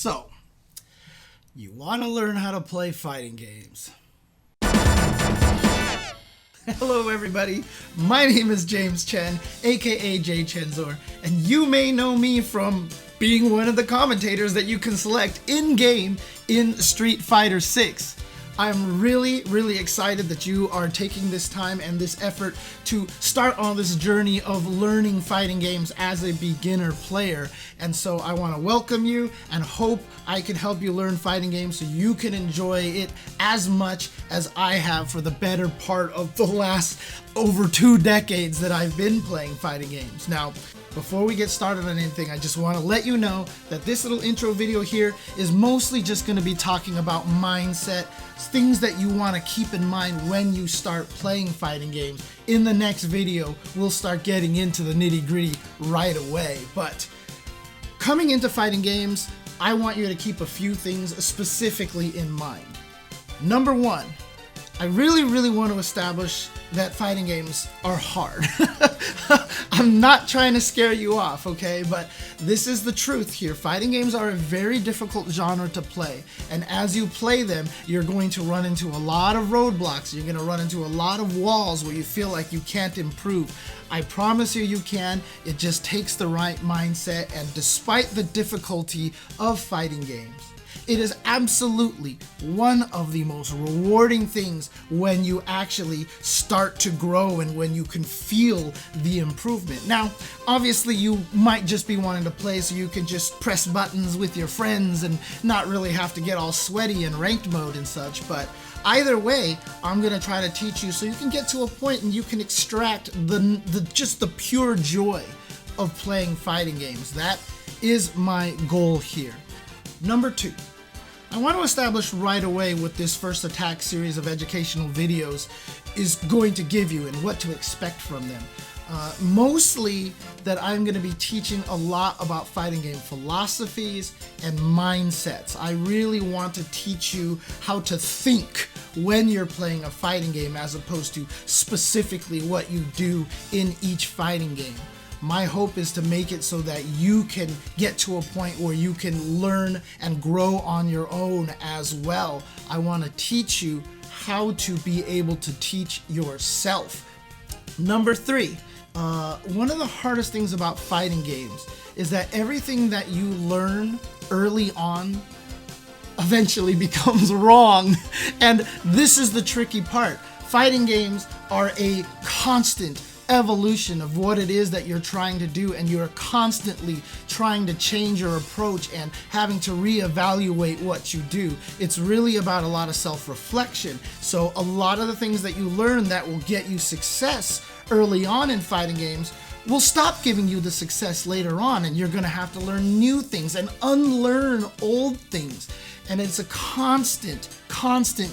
So, you want to learn how to play fighting games. Hello everybody, my name is James Chen, aka J Chenzor, and you may know me from being one of the commentators that you can select in-game in Street Fighter 6. I'm really excited that you are taking this time and this effort to start on this journey of learning fighting games as a beginner player. And so I want to welcome you and hope I can help you learn fighting games so you can enjoy it as much as I have for the better part of the last over 2 decades that I've been playing fighting games. Now, before we get started on anything, I just want to let you know that this little intro video here is mostly just going to be talking about mindset, things that you want to keep in mind when you start playing fighting games. In the next video, we'll start getting into the nitty-gritty right away. But coming into fighting games, I want you to keep a few things specifically in mind. Number one, I really want to establish that fighting games are hard. I'm not trying to scare you off, okay? But this is the truth here. Fighting games are a very difficult genre to play. And as you play them, you're going to run into a lot of roadblocks. You're going to run into a lot of walls where you feel like you can't improve. I promise you, you can. It just takes the right mindset. And despite the difficulty of fighting games, it is absolutely one of the most rewarding things when you actually start to grow and when you can feel the improvement. Now, obviously you might just be wanting to play so you can just press buttons with your friends and not really have to get all sweaty in ranked mode and such, but either way, I'm gonna try to teach you so you can get to a point and you can extract the pure joy of playing fighting games. That is my goal here. Number 2, I want to establish right away what this First Attack series of educational videos is going to give you and what to expect from them. Mostly that I'm going to be teaching a lot about fighting game philosophies and mindsets. I really want to teach you how to think when you're playing a fighting game as opposed to specifically what you do in each fighting game. My hope is to make it so that you can get to a point where you can learn and grow on your own as well. I want to teach you how to be able to teach yourself. Number 3, one of the hardest things about fighting games is that everything that you learn early on eventually becomes wrong. And this is the tricky part. Fighting games are a constant evolution of what it is that you're trying to do, and you're constantly trying to change your approach and having to reevaluate what you do. It's really about a lot of self-reflection. So a lot of the things that you learn that will get you success early on in fighting games will stop giving you the success later on, and you're going to have to learn new things and unlearn old things. And it's a constant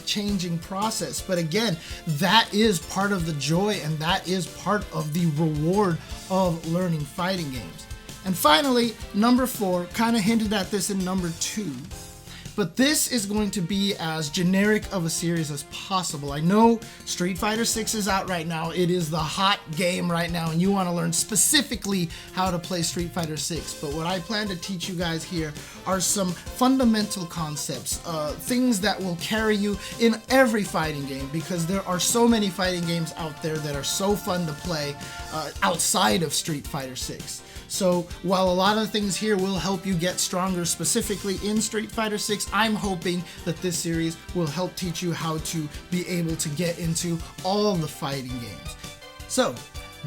changing process. But again, that is part of the joy and that is part of the reward of learning fighting games. And finally, number 4, kind of hinted at this in number 2, but this is going to be as generic of a series as possible. I know Street Fighter 6 is out right now. It is the hot game right now, and you want to learn specifically how to play Street Fighter 6. But what I plan to teach you guys here are some fundamental concepts, things that will carry you in every fighting game, because there are so many fighting games out there that are so fun to play outside of Street Fighter 6. So while a lot of things here will help you get stronger specifically in Street Fighter 6, I'm hoping that this series will help teach you how to be able to get into all the fighting games. So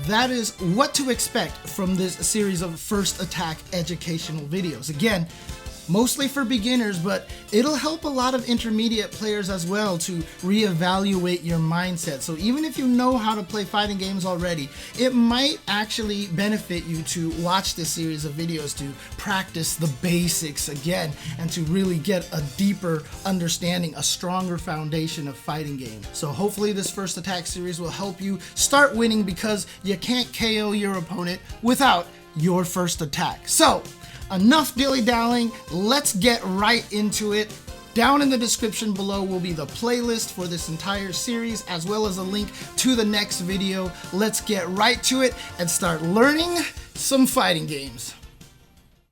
that is what to expect from this series of First Attack educational videos. Again, mostly for beginners, but it'll help a lot of intermediate players as well to reevaluate your mindset. So even if you know how to play fighting games already, it might actually benefit you to watch this series of videos to practice the basics again and to really get a deeper understanding, a stronger foundation of fighting games. So hopefully this First Attack series will help you start winning, because you can't KO your opponent without your first attack. So enough dilly-dallying, let's get right into it. Down in the description below will be the playlist for this entire series, as well as a link to the next video. Let's get right to it and start learning some fighting games.